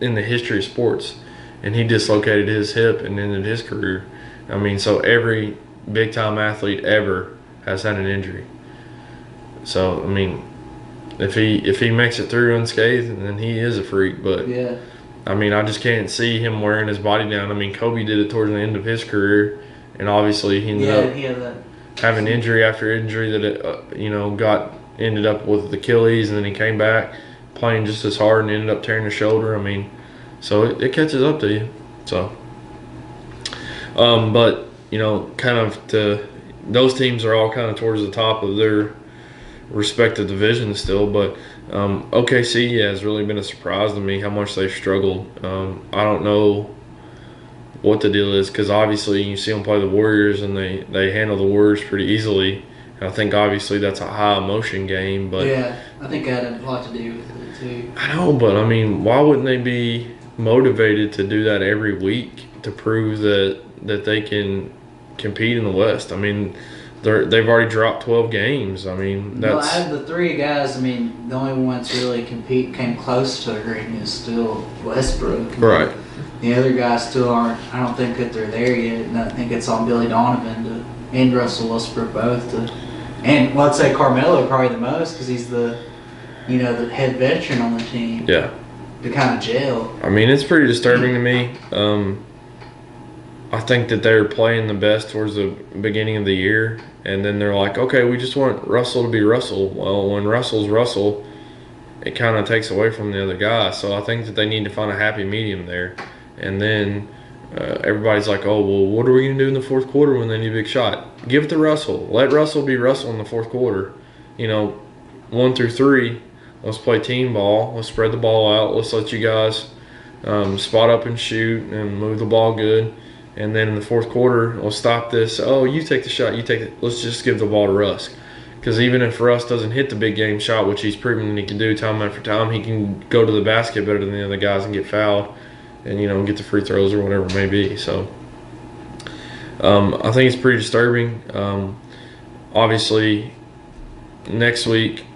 in the history of sports. And he dislocated his hip and ended his career. I mean, so every big-time athlete ever has had an injury. So, I mean, if he makes it through unscathed, then he is a freak. But, yeah. I mean, I just can't see him wearing his body down. I mean, Kobe did it towards the end of his career, and obviously he ended up having injury after injury that it, ended up with Achilles, and then he came back playing just as hard and ended up tearing his shoulder. I mean, so it catches up to you. So, but you know, kind of those teams are all kind of towards the top of their respective divisions still. But OKC has really been a surprise to me how much they've struggled. I don't know what the deal is, because obviously you see them play the Warriors and they handle the Warriors pretty easily. And I think obviously that's a high emotion game. But yeah, I think that had a lot to do with it too. I know, but I mean, why wouldn't they be motivated to do that every week to prove that they can compete in the West? I mean, they've already dropped 12 games. I mean, that's out of the three guys, I mean, the only one that's really came close to agreeing is still Westbrook. Right. The other guys still aren't. I don't think that they're there yet, and I think it's on Billy Donovan and Russell Westbrook both and well, I'd say Carmelo probably the most, because he's the head veteran on the team. Yeah. To kind of gel. I mean, it's pretty disturbing to me. I think that they're playing the best towards the beginning of the year, and then they're like, okay, we just want Russell to be Russell. Well, when Russell's Russell, it kind of takes away from the other guy. So I think that they need to find a happy medium there. And then everybody's like, oh, well, what are we going to do in the fourth quarter when they need a big shot? Give it to Russell. Let Russell be Russell in the fourth quarter. 1 through 3. Let's play team ball. Let's spread the ball out. Let's let you guys spot up and shoot and move the ball good. And then in the fourth quarter, we'll stop this. Oh, you take the shot. You take it. Let's just give the ball to Russ. Because even if Russ doesn't hit the big game shot, which he's proven he can do time after time, he can go to the basket better than the other guys and get fouled and, get the free throws or whatever it may be. So I think it's pretty disturbing. Obviously, next week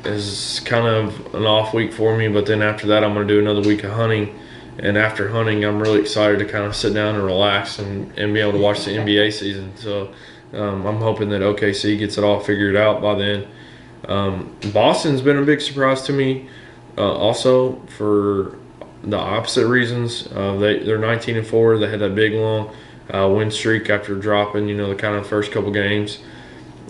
is kind of an off week for me, but then after that I'm going to do another week of hunting, and after hunting I'm really excited to kind of sit down and relax and be able to watch the NBA season. So I'm hoping that OKC gets it all figured out by then. Boston's been a big surprise to me also for the opposite reasons. They're 19-4. They had that big long win streak after dropping the kind of first couple games.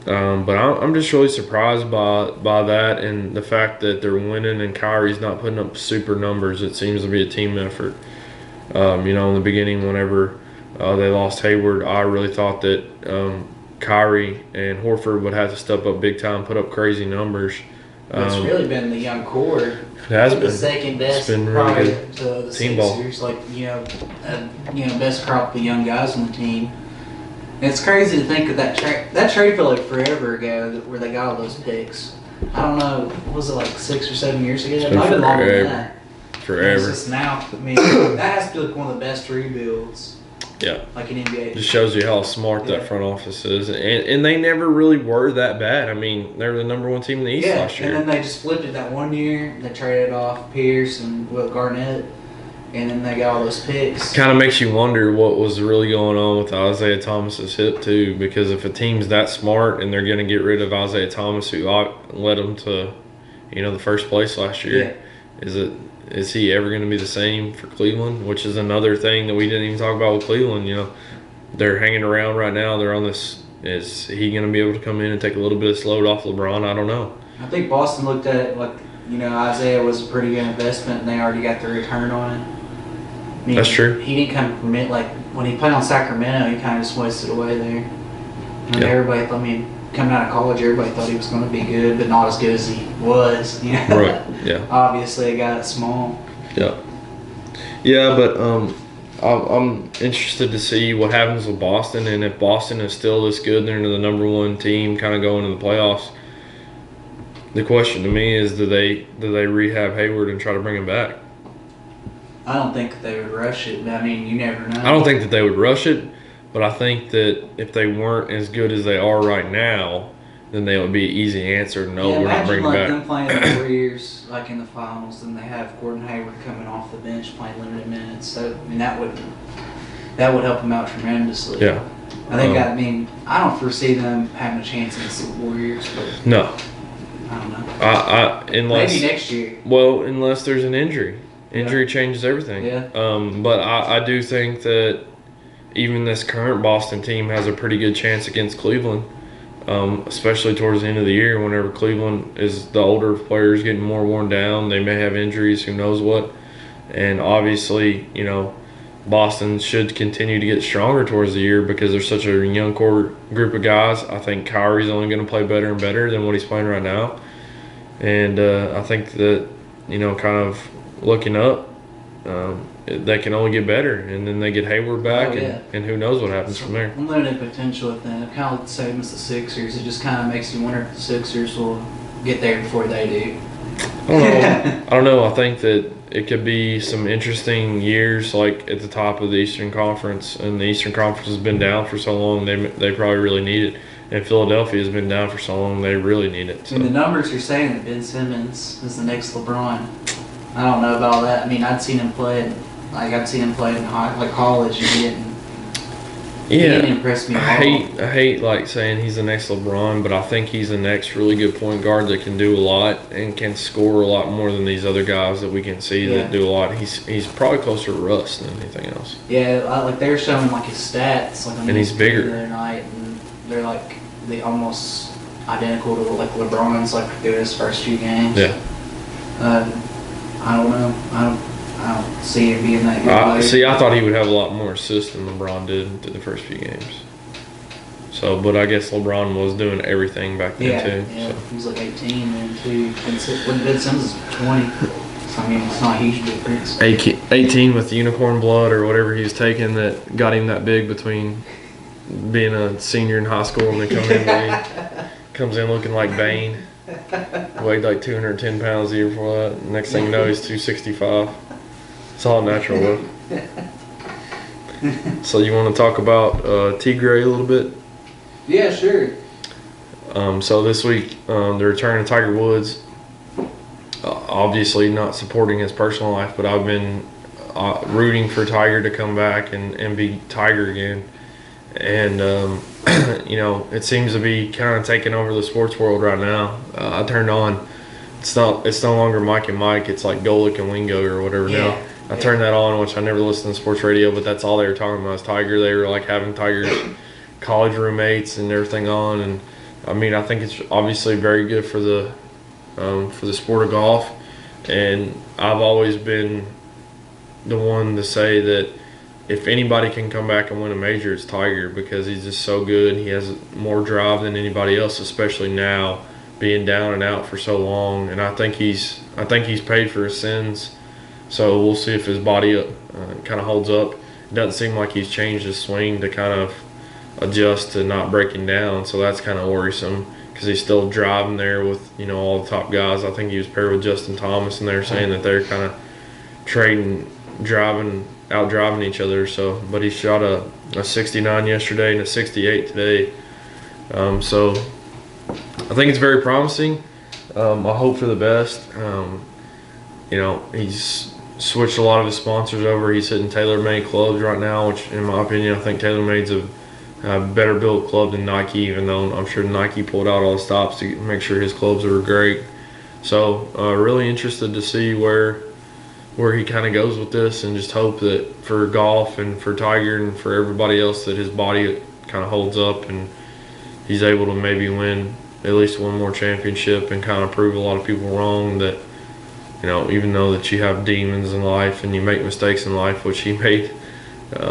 But I'm just really surprised by that and the fact that they're winning and Kyrie's not putting up super numbers. It seems to be a team effort. In the beginning, whenever they lost Hayward, I really thought that Kyrie and Horford would have to step up big time, put up crazy numbers. It's really been the young core. It has been the second best, been really probably good to the team Sixers. Like best crop of young guys on the team. And it's crazy to think of that trade felt like forever ago where they got all those picks. I don't know, was it like 6 or 7 years ago? It might have been longer than that. Forever. It's just now. I mean, that has to be like one of the best rebuilds. Yeah. Like an NBA. Just shows you how smart that front office is. And they never really were that bad. I mean, they were the number 1 team in the East last year. And then they just flipped it that one year. They traded off Pierce and Garnett. And then they got all those picks. Kind of makes you wonder what was really going on with Isaiah Thomas's hip, too. Because if a team's that smart and they're going to get rid of Isaiah Thomas, who led them to, the first place last year, is he ever going to be the same for Cleveland? Which is another thing that we didn't even talk about with Cleveland. They're hanging around right now. They're on this. Is he going to be able to come in and take a little bit of load off LeBron? I don't know. I think Boston looked at it like, Isaiah was a pretty good investment and they already got the return on it. I mean, that's true. He didn't come from it. Like, when he played on Sacramento, he kind of just wasted away there. And everybody, coming out of college, everybody thought he was going to be good, but not as good as he was. Right, yeah. Obviously, a guy that's small. Yeah. Yeah, but I'm interested to see what happens with Boston, and if Boston is still this good, they're the number 1 team kind of going to the playoffs. The question to me is, do they rehab Hayward and try to bring him back? I don't think that they would rush it, but I mean, you never know. I don't think that they would rush it, but I think that if they weren't as good as they are right now, then they would be an easy answer. No, we're not bringing back. Imagine them playing 4 years, like in the finals, and they have Gordon Hayward coming off the bench playing limited minutes. So that would help them out tremendously. Yeah. I don't foresee them having a chance against the Warriors. But no. I don't know. Maybe next year. Well, unless there's an injury. Injury changes everything. Yeah. But I do think that even this current Boston team has a pretty good chance against Cleveland, especially towards the end of the year whenever Cleveland is the older players getting more worn down. They may have injuries, who knows what. And obviously, Boston should continue to get stronger towards the year because there's such a young core group of guys. I think Kyrie's only going to play better and better than what he's playing right now. And I think that, kind of looking up, they can only get better. And then they get Hayward back, and who knows what happens from there. Unlimited potential with them. Kind of like the same as the Sixers. It just kind of makes you wonder if the Sixers will get there before they do. I don't know. I think that it could be some interesting years, like at the top of the Eastern Conference. And the Eastern Conference has been down for so long, they probably really need it. And Philadelphia has been down for so long, they really need it. So. And the numbers are saying that Ben Simmons is the next LeBron. I don't know about all that. I mean, I'd seen him play in college, and he didn't impress me at all. I hate saying he's the next LeBron, but I think he's the next really good point guard that can do a lot and can score a lot more than these other guys that we can see that do a lot. He's probably closer to Russ than anything else. Yeah, they're showing his stats, and he's bigger the other night, and they're they almost identical to LeBron's through his first few games. Yeah. I don't know. I don't see it being that good. See, I thought he would have a lot more assists than LeBron did through the first few games. So, but I guess LeBron was doing everything back then too. Yeah, so. He was 18 then too. When Ben Simmons was 20, so I mean it's not a huge difference. 18 with unicorn blood or whatever he was taking that got him that big between being a senior in high school and then coming in the league. Comes in looking like Bane. Weighed 210 pounds the year before that. Next thing you know, he's 265. It's all natural, though. So you want to talk about Tigre a little bit? Yeah, sure. So this week, the return of Tiger Woods. Obviously not supporting his personal life, but I've been rooting for Tiger to come back and be Tiger again. And, it seems to be kind of taking over the sports world right now. I turned on, it's no longer Mike and Mike, it's like Golick and Wingo or whatever now. I turned that on, which I never listened to sports radio, but that's all they were talking about was Tiger. They were having Tiger's college roommates and everything on, and I mean, I think it's obviously very good for the sport of golf, and I've always been the one to say that if anybody can come back and win a major, it's Tiger, because he's just so good. He has more drive than anybody else, especially now being down and out for so long. And I think he's paid for his sins. So we'll see if his body kind of holds up. It doesn't seem like he's changed his swing to kind of adjust to not breaking down. So that's kind of worrisome, because he's still driving there with, you know, all the top guys. I think he was paired with Justin Thomas, and they're saying that they're kind of trading, out driving each other. So, but he shot a 69 yesterday and a 68 today. So I think it's very promising. I hope for the best. You know, he's switched a lot of his sponsors over. He's hitting TaylorMade clubs right now, which in my opinion, I think TaylorMade's a better built club than Nike, even though I'm sure Nike pulled out all the stops to make sure his clubs are great. So really interested to see where he kind of goes with this, and just hope that for golf and for Tiger and for everybody else that his body kind of holds up and he's able to maybe win at least one more championship and kind of prove a lot of people wrong, that, you know, even though that you have demons in life and you make mistakes in life, which he made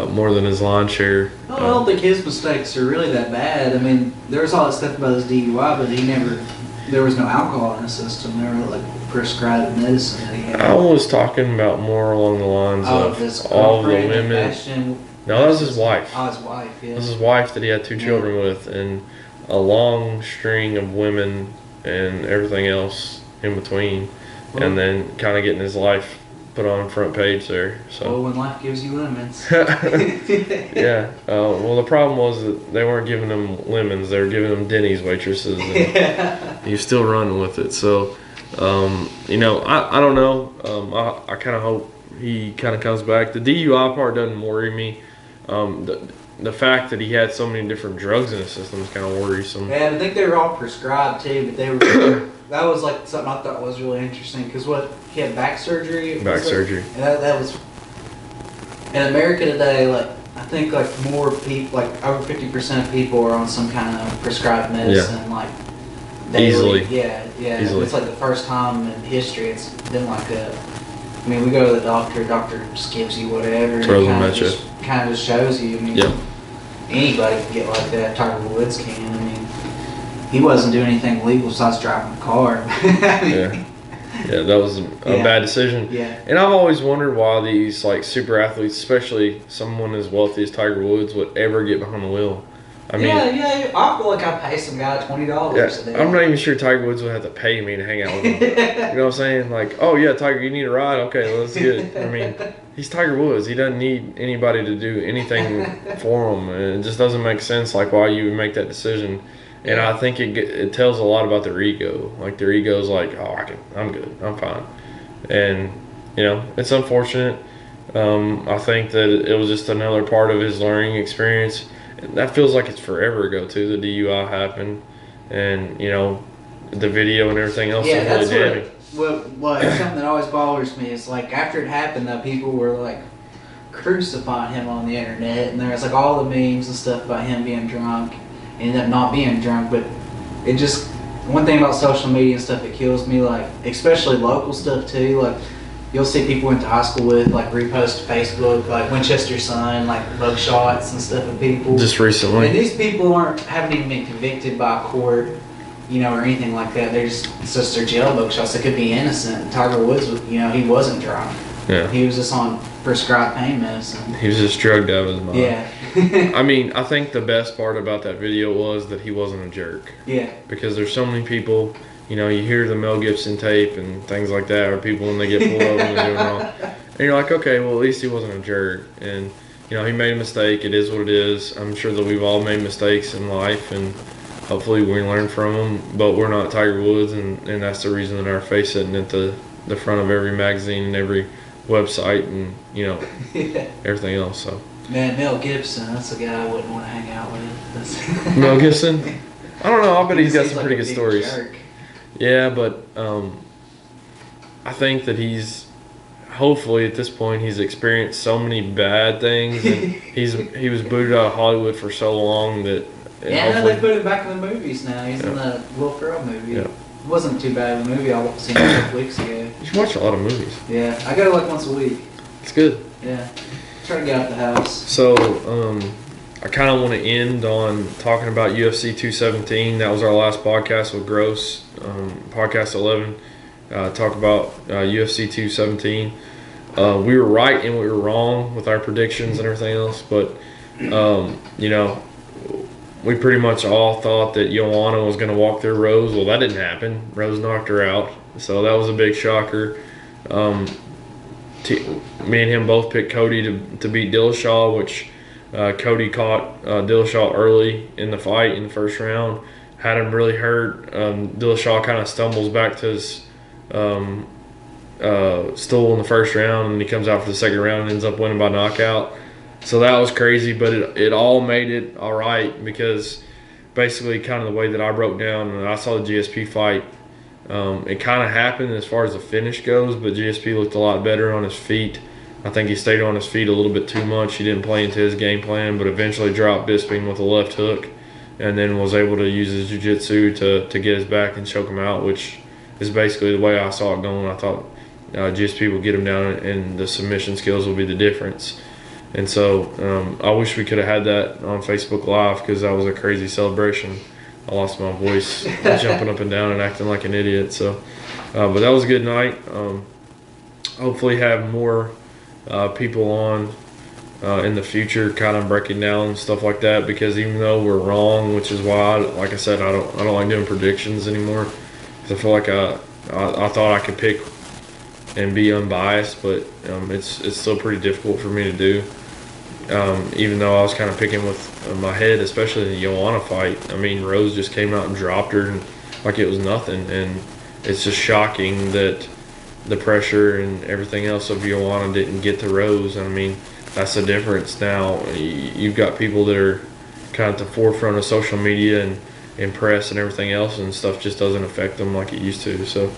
more than his lawn chair. Well, I don't think his mistakes are really that bad. I mean, there was all that stuff about his DUI, but there was no alcohol in the system. There were like prescribed medicine that he had. I was talking about more along the lines of all the women. No, that was his wife. Oh, his wife, yeah. That was his wife that he had 2 children with, and a long string of women and everything else in between, and then kind of getting his life put on front page there. So. Well, when life gives you lemons. Yeah. Well, the problem was that they weren't giving him lemons; they were giving him Denny's waitresses. And he was still running with it. So, you know, I don't know. I kind of hope he kind of comes back. The DUI part doesn't worry me. The fact that he had so many different drugs in his system is kind of worrisome. Yeah, I think they were all prescribed too, but they were. That was like something I thought was really interesting, because he had back surgery. Back surgery. And that was in America today. Like, I think like more people, like over 50% of people are on some kind of prescribed medicine. Like daily. Easily. Yeah. Easily. It's like the first time in history it's been like that. I mean, we go to the doctor just gives you whatever. Throws them at you. Kind of just shows you. I mean, anybody can get like that. Tiger Woods can. I mean, he wasn't doing anything illegal besides driving a car. Yeah, that was a bad decision. Yeah. And I've always wondered why these like super athletes, especially someone as wealthy as Tiger Woods, would ever get behind the wheel. I mean, I feel like I pay some guy $20. Yeah, I'm not even sure Tiger Woods would have to pay me to hang out with him. You know what I'm saying? Like, oh yeah, Tiger, you need a ride? Okay, well, that's good. I mean, he's Tiger Woods. He doesn't need anybody to do anything for him. And it just doesn't make sense, like, why you would make that decision. And I think it tells a lot about their ego. Like, their ego's like, oh, I'm good, I'm fine. And, you know, it's unfortunate. I think that it was just another part of his learning experience. And that feels like it's forever ago too. The DUI happened, and you know, the video and everything else. Yeah, that's really what something that always bothers me is, like, after it happened, though, people were like crucifying him on the internet, and there was like all the memes and stuff about him being drunk. He ended up not being drunk, but it just, one thing about social media and stuff that kills me, like especially local stuff too, like. You'll see people went to high school with, like, repost to Facebook, like Winchester Sun, like mug shots and stuff of people. Just recently. And these people haven't even been convicted by a court, you know, or anything like that. It's just their jail mug shots. They could be innocent. Tiger Woods, you know, he wasn't drunk. Yeah. He was just on prescribed pain medicine. He was just drugged out of his mind. Yeah. I mean, I think the best part about that video was that he wasn't a jerk. Yeah. Because there's so many people. You know, you hear the Mel Gibson tape and things like that, or people when they get pulled over and they're doing wrong. And you're like, okay, well, at least he wasn't a jerk. And, you know, he made a mistake. It is what it is. I'm sure that we've all made mistakes in life, and hopefully we learn from them. But we're not Tiger Woods, and that's the reason that our face sitting at the front of every magazine and every website and, you know, everything else. So. Man, Mel Gibson, that's a guy I wouldn't want to hang out with. Mel Gibson? I don't know. I bet he's got some like pretty good stories. Jerk. Yeah, but I think that hopefully at this point he's experienced so many bad things, and he was booted out of Hollywood for so long that And yeah, I know hopefully- they put him back in the movies now. He's in the Will Ferrell movie. Yeah. It wasn't too bad of a movie. I seen it a couple weeks ago. You should watch a lot of movies. Yeah, I go like once a week. It's good. Yeah, try to get out the house. So, I kind of want to end on talking about UFC 217. That was our last podcast with Gross, podcast 11. Talk about UFC 217. We were right and we were wrong with our predictions and everything else, but you know, we pretty much all thought that Joanna was going to walk through Rose. Well, that didn't happen. Rose knocked her out, so that was a big shocker. Me and him both picked Cody to beat Dillashaw, which Cody caught Dillashaw early in the fight in the first round, had him really hurt. Dillashaw kind of stumbles back to his stool in the first round, and he comes out for the second round and ends up winning by knockout. So that was crazy, but it all made it all right because basically kind of the way that I broke down and I saw the GSP fight, it kind of happened as far as the finish goes, but GSP looked a lot better on his feet. I think he stayed on his feet a little bit too much. He didn't play into his game plan, but eventually dropped Bisping with a left hook and then was able to use his jiu-jitsu to get his back and choke him out, which is basically the way I saw it going. I thought GSP would get him down and the submission skills will be the difference. And so I wish we could have had that on Facebook Live because that was a crazy celebration. I lost my voice jumping up and down and acting like an idiot. So, but that was a good night. Hopefully have more people on in the future kind of breaking down stuff like that, because even though we're wrong, which is why, like I said, I don't like doing predictions anymore, because I feel like I thought I could pick and be unbiased, but it's still pretty difficult for me to do. Even though I was kind of picking with my head, especially in the Joanna fight. I mean, Rose just came out and dropped her and like it was nothing, and it's just shocking that the pressure and everything else of Joanna didn't get to Rose. I mean, that's the difference now. You've got people that are kind of at the forefront of social media and press and everything else, and stuff just doesn't affect them like it used to. So,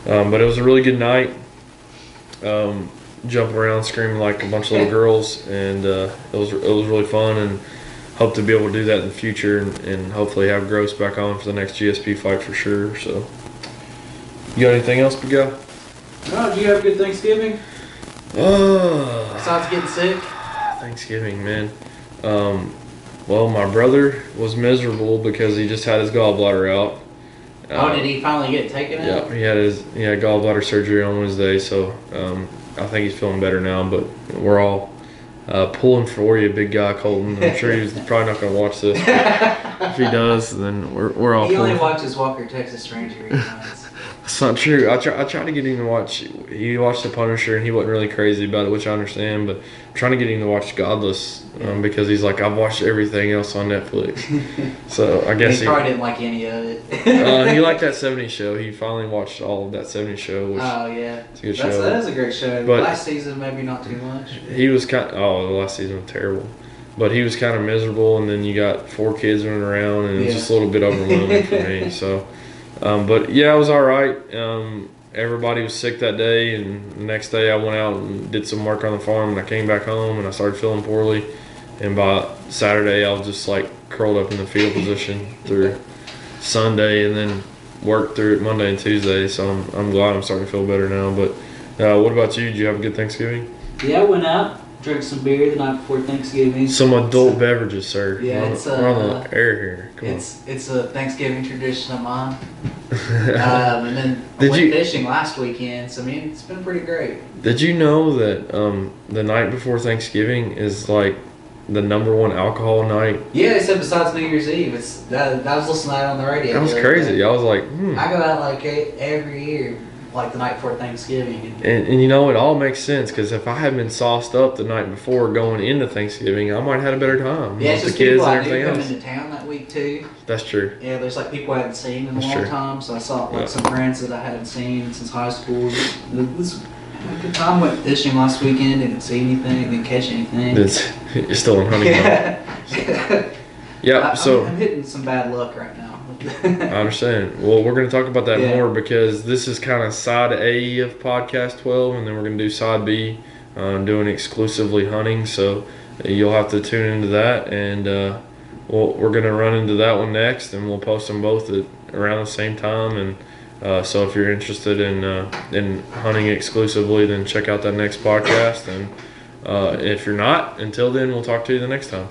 but it was a really good night. Jumping around screaming like a bunch of little girls, and it was really fun, and hope to be able to do that in the future, and hopefully have Gross back on for the next GSP fight for sure. So, you got anything else, big guy? No, did you have a good Thanksgiving? Besides getting sick? Thanksgiving, man. Well, my brother was miserable because he just had his gallbladder out. Did he finally get it taken out? Yeah, he had gallbladder surgery on Wednesday, so I think he's feeling better now. But we're all pulling for you, big guy Colton. I'm sure he's probably not going to watch this. If he does, then we're all. He pulling. only watches Walker Texas Ranger reruns. That's not true. I tried to get him to watch. He watched The Punisher and he wasn't really crazy about it, which I understand. But I'm trying to get him to watch Godless because he's like, I've watched everything else on Netflix. So I guess he probably didn't like any of it. He liked that '70s show. He finally watched all of that '70s show. Which it's a good show. That is a great show. But last season maybe not too much. He was the last season was terrible. But he was kind of miserable, and then you got 4 kids running around, and it was just a little bit overwhelming for me. So. But yeah, it was all right. Everybody was sick that day, and the next day I went out and did some work on the farm, and I came back home and I started feeling poorly. And by Saturday, I was just like curled up in the fetal position through Sunday, and then worked through it Monday and Tuesday. So I'm glad I'm starting to feel better now. But what about you? Did you have a good Thanksgiving? Yeah, I went out, drank some beer the night before Thanksgiving. Some adult beverages, sir. Yeah, we're on the air here. Come on. It's a Thanksgiving tradition of mine. And then I went fishing last weekend, so I mean it's been pretty great. Did you know that the night before Thanksgiving is like the #1 alcohol night? Yeah, they said besides New Year's Eve. I was listening to that on the radio. That was crazy. I was like, I go out like every year, like the night before Thanksgiving. And you know, it all makes sense, because if I had been sauced up the night before going into Thanksgiving, I might have had a better time. Yeah, it's with just the kids people and I knew everything coming else. into town that week too. That's true. Yeah, there's like people I hadn't seen in a long time, so I saw like some friends that I hadn't seen since high school. It was a good time. Went fishing last weekend, didn't see anything, didn't catch anything. You're still in hunting mode. Yeah, so I'm hitting some bad luck right now. I understand. Well, we're going to talk about that more, because this is kind of side A of podcast 12, and then we're going to do side B, doing exclusively hunting. So you'll have to tune into that, and we're gonna run into that one next, and we'll post them both at around the same time. And so if you're interested in hunting exclusively, then check out that next podcast. And if you're not, until then, we'll talk to you the next time.